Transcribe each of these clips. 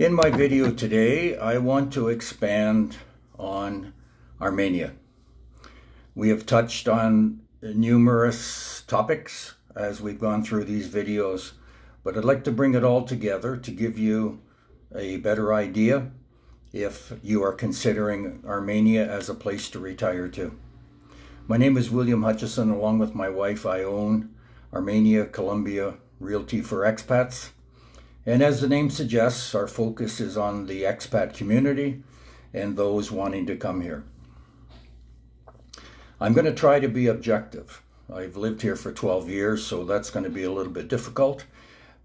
In my video today, I want to expand on Armenia. We have touched on numerous topics as we've gone through these videos, but I'd like to bring it all together to give you a better idea if you are considering Armenia as a place to retire to. My name is William Hutchison. Along with my wife, I own Armenia Columbia Realty for Expats. And as the name suggests, our focus is on the expat community and those wanting to come here. I'm going to try to be objective. I've lived here for 12 years, so that's going to be a little bit difficult,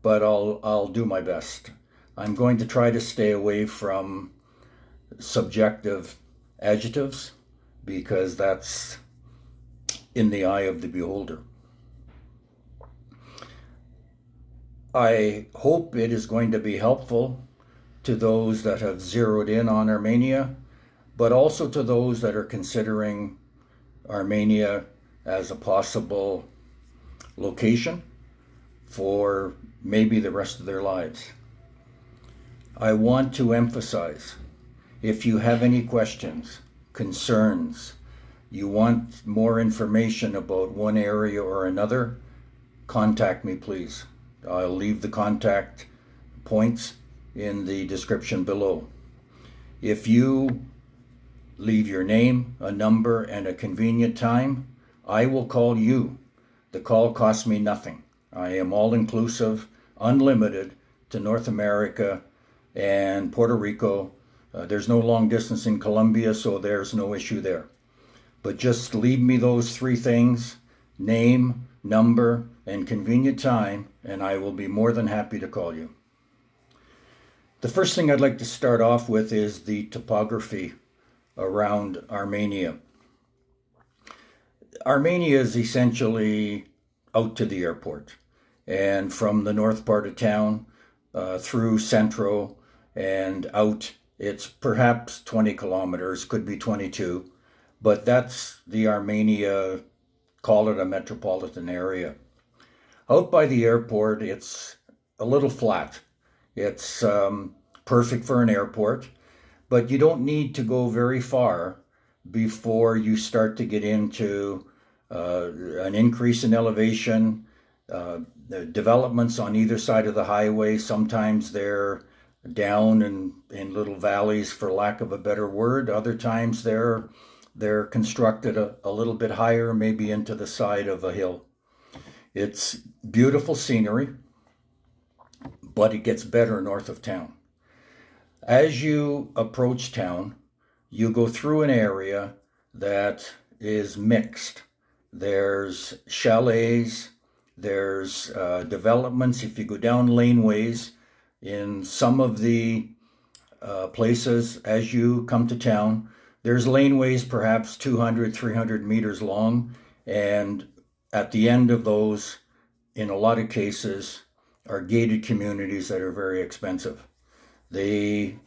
but I'll do my best. I'm going to try to stay away from subjective adjectives because that's in the eye of the beholder. I hope it is going to be helpful to those that have zeroed in on Armenia, but also to those that are considering Armenia as a possible location for maybe the rest of their lives. I want to emphasize, if you have any questions, concerns, you want more information about one area or another, contact me, please. I'll leave the contact points in the description below. If you leave your name, a number, and a convenient time, I will call you. The call costs me nothing. I am all-inclusive, unlimited to North America and Puerto Rico. There's no long distance in Colombia, so there's no issue there. But just leave me those three things: name, number, and convenient time, and I will be more than happy to call you. The first thing I'd like to start off with is the topography around Armenia. Armenia is essentially out to the airport, and from the north part of town through Centro and out, it's perhaps 20 kilometers, could be 22, but that's the Armenia, call it a metropolitan area. Out by the airport, it's a little flat. It's perfect for an airport, but you don't need to go very far before you start to get into an increase in elevation, the developments on either side of the highway. Sometimes they're down in little valleys, for lack of a better word. Other times they're constructed a little bit higher, maybe into the side of a hill. It's beautiful scenery, but it gets better north of town. As you approach town, you go through an area that is mixed. There's chalets, there's developments. If you go down laneways in some of the places as you come to town, there's laneways perhaps 200, 300 meters long, and at the end of those, in a lot of cases, are gated communities that are very expensive. They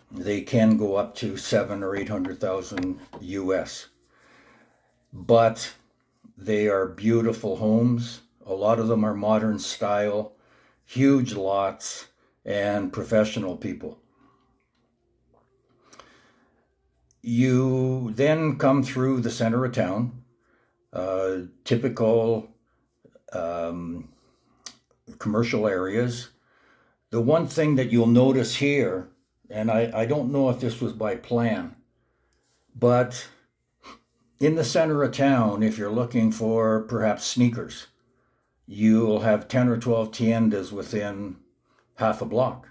can go up to 700,000 or 800,000 US, but they are beautiful homes. A lot of them are modern style, huge lots, and professional people. You then come through the center of town, typical commercial areas. The one thing that you'll notice here, and I don't know if this was by plan, but in the center of town, if you're looking for perhaps sneakers, you'll have 10 or 12 tiendas within half a block.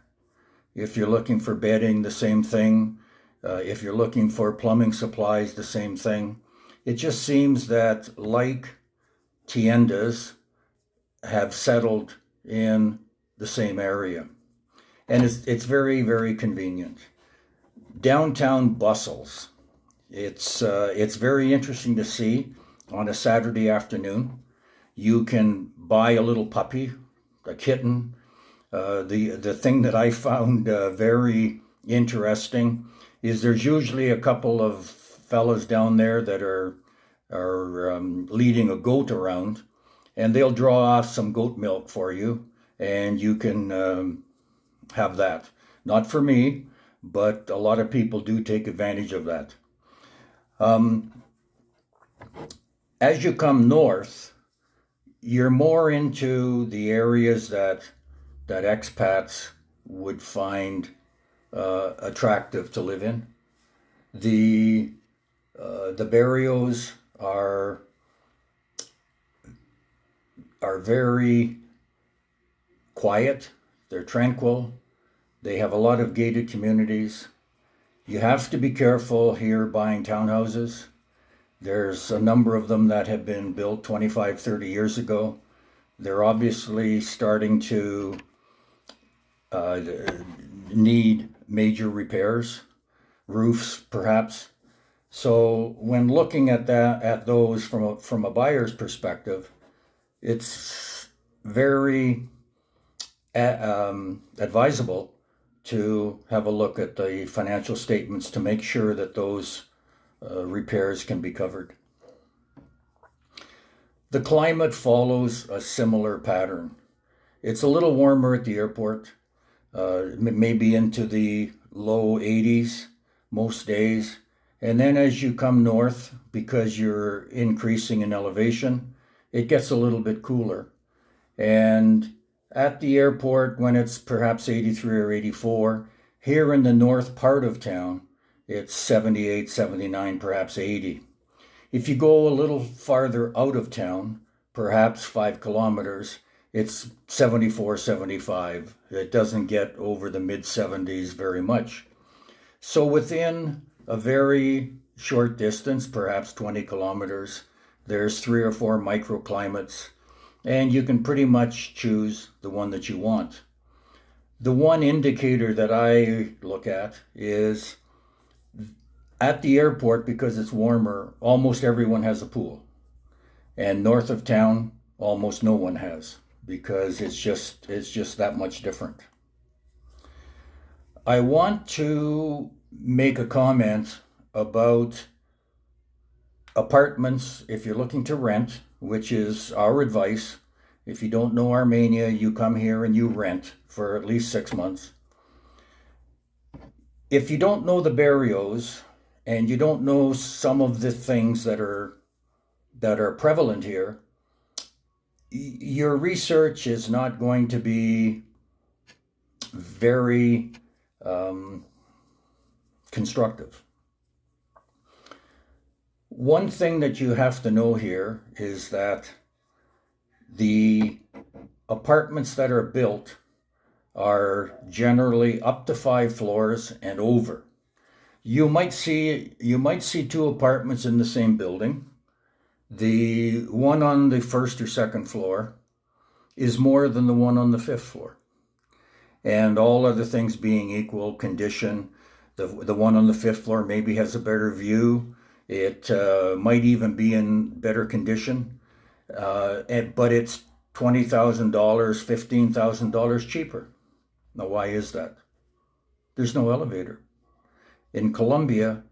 If you're looking for bedding, the same thing. If you're looking for plumbing supplies, the same thing. It just seems that like tiendas have settled in the same area. And it's very, very convenient. Downtown bustles. It's very interesting to see on a Saturday afternoon. You can buy a little puppy, a kitten. The thing that I found very interesting is there's usually a couple of fellas down there that are leading a goat around, and they'll draw off some goat milk for you, and you can have that. Not for me, but a lot of people do take advantage of that. As you come north, you're more into the areas that expats would find attractive to live in. The barrios are very quiet. They're tranquil. They have a lot of gated communities. You have to be careful here buying townhouses. There's a number of them that have been built 25, 30 years ago. They're obviously starting to need major repairs, roofs perhaps. So when looking at those from a buyer's perspective, it's very advisable to have a look at the financial statements to make sure that those repairs can be covered. The climate follows a similar pattern. It's a little warmer at the airport, maybe into the low 80s most days. And then as you come north, because you're increasing in elevation, it gets a little bit cooler. And at the airport, when it's perhaps 83 or 84, here in the north part of town, it's 78, 79, perhaps 80. If you go a little farther out of town, perhaps 5 kilometers, it's 74, 75. It doesn't get over the mid-70s very much. So within a very short distance, perhaps 20 kilometers, there's 3 or 4 microclimates, and you can pretty much choose the one that you want. The one indicator that I look at is at the airport, because it's warmer, almost everyone has a pool. And north of town, almost no one has, because it's just that much different. I want to make a comment about apartments if you're looking to rent, which is our advice. If you don't know Armenia, you come here and you rent for at least 6 months. If you don't know the barrios and you don't know some of the things that are prevalent here, your research is not going to be very constructive. One thing that you have to know here is that the apartments that are built are generally up to 5 floors and over. You might see 2 apartments in the same building. The one on the 1st or 2nd floor is more than the one on the 5th floor. And all other things being equal, condition, the one on the 5th floor maybe has a better view. It might even be in better condition, but it's $20,000, $15,000 cheaper. Now, why is that? There's no elevator. In Colombia,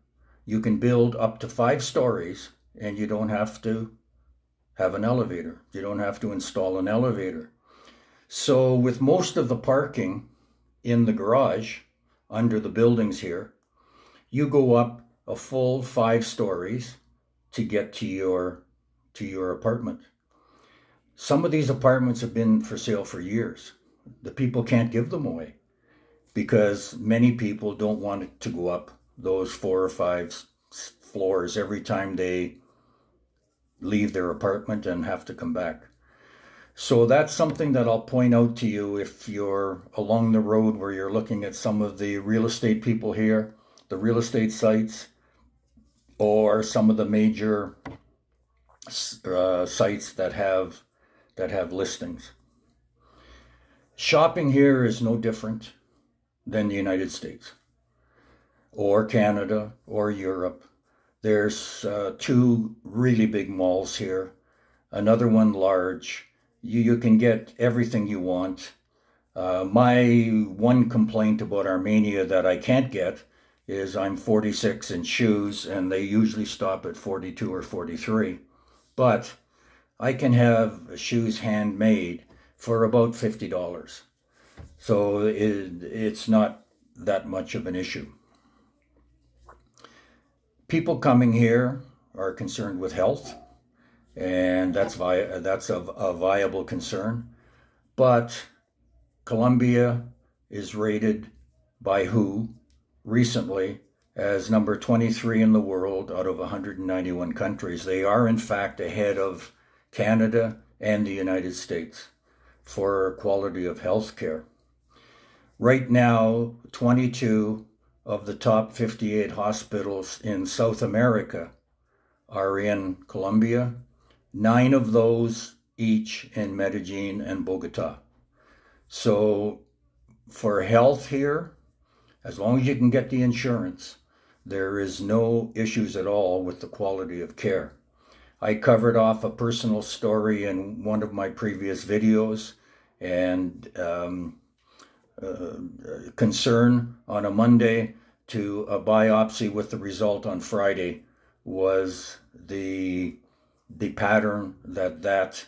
you can build up to 5 stories and you don't have to have an elevator. You don't have to install an elevator. So with most of the parking in the garage under the buildings here, you go up a full 5 stories to get to your apartment. Some of these apartments have been for sale for years. The people can't give them away because many people don't want to go up those 4 or 5 floors every time they leave their apartment and have to come back. So that's something that I'll point out to you if you're along the road where you're looking at some of the real estate people here, the real estate sites, or some of the major sites that have listings. Shopping here is no different than the United States or Canada or Europe. There's 2 really big malls here, another one large. You can get everything you want. My one complaint about Armenia that I can't get is I'm 46 in shoes and they usually stop at 42 or 43. But I can have shoes handmade for about $50. So it's not that much of an issue. People coming here are concerned with health, and that's a viable concern. But Colombia is rated by WHO recently as number 23 in the world out of 191 countries. They are, in fact, ahead of Canada and the United States for quality of health care. Right now, 22 of the top 58 hospitals in South America are in Colombia, 9 of those each in Medellin and Bogota. So for health here, as long as you can get the insurance, there is no issues at all with the quality of care. I covered off a personal story in one of my previous videos, and concern on a Monday to a biopsy with the result on Friday was the pattern that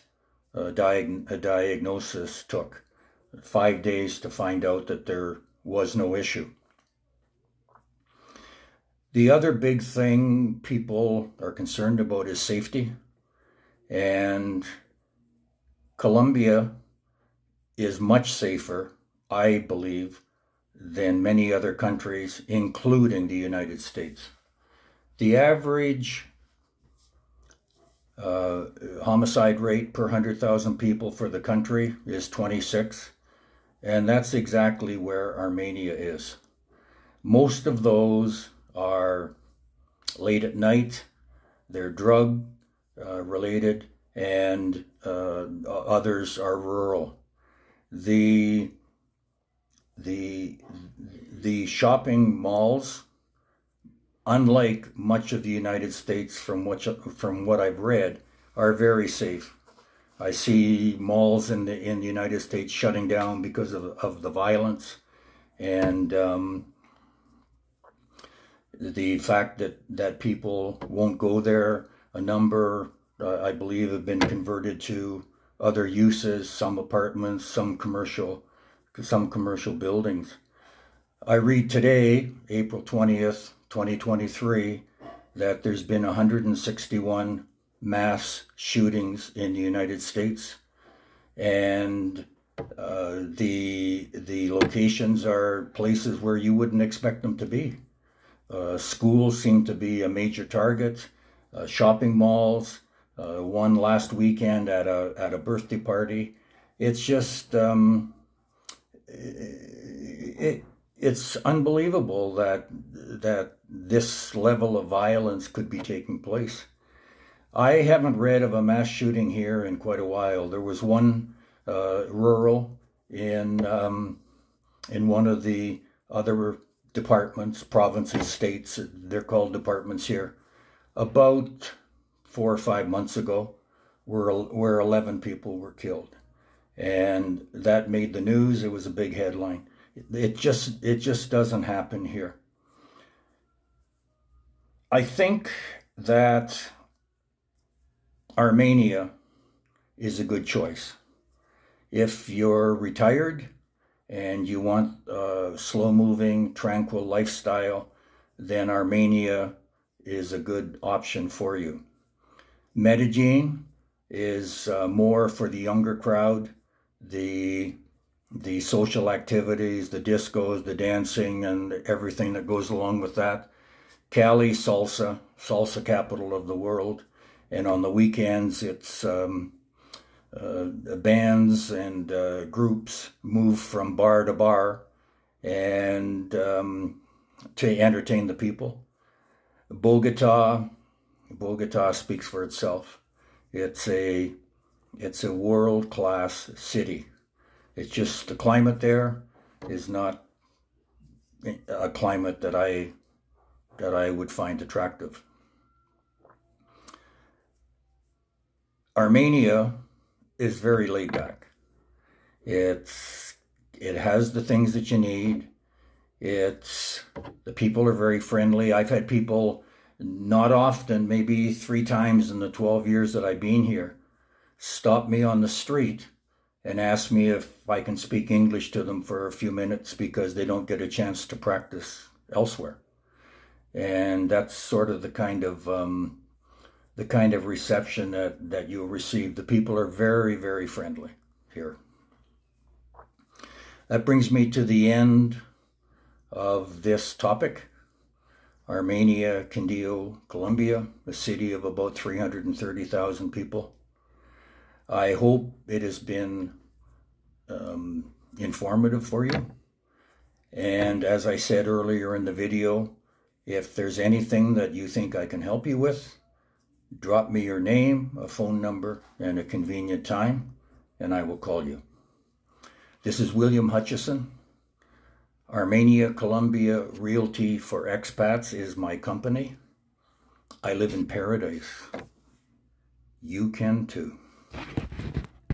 diagnosis took. 5 days to find out that there was no issue. The other big thing people are concerned about is safety, and Colombia is much safer, I believe, than many other countries, including the United States. The average homicide rate per 100,000 people for the country is 26, and that's exactly where Armenia is. Most of those are late at night, they're drug related, and others are rural. The shopping malls, unlike much of the United States from what I've read, are very safe. I see malls in the United States shutting down because of the violence, and the fact that people won't go there. A number, I believe, have been converted to other uses, some apartments, some commercial buildings. I read today, April 20th, 2023, that there's been 161 mass shootings in the United States, and the locations are places where you wouldn't expect them to be. Schools seem to be a major target, shopping malls, one last weekend at a birthday party. It's just, it's unbelievable that this level of violence could be taking place. I haven't read of a mass shooting here in quite a while. There was one rural in one of the other departments, provinces, states, they're called departments here, about 4 or 5 months ago, where 11 people were killed. And that made the news. It was a big headline. It just doesn't happen here. I think that Armenia is a good choice. If you're retired and you want a slow-moving, tranquil lifestyle, then Armenia is a good option for you. Medellin is more for the younger crowd, the social activities, the discos, the dancing, and everything that goes along with that. Cali, salsa capital of the world, and on the weekends it's bands and groups move from bar to bar and to entertain the people. Bogota speaks for itself. It's a world-class city. It's just the climate there is not a climate that I would find attractive. Armenia is very laid back. It has the things that you need. The people are very friendly. I've had people, not often, maybe 3 times in the 12 years that I've been here, stop me on the street and ask me if I can speak English to them for a few minutes because they don't get a chance to practice elsewhere. And that's sort of the kind of reception that you'll receive. The people are very, very friendly here. That brings me to the end of this topic. Armenia, Quindío, Colombia, a city of about 330,000 people. I hope it has been informative for you. And as I said earlier in the video, if there's anything that you think I can help you with, drop me your name, a phone number, and a convenient time, and I will call you. This is William Hutchison. Armenia, Colombia Realty for Expats is my company. I live in paradise. You can too.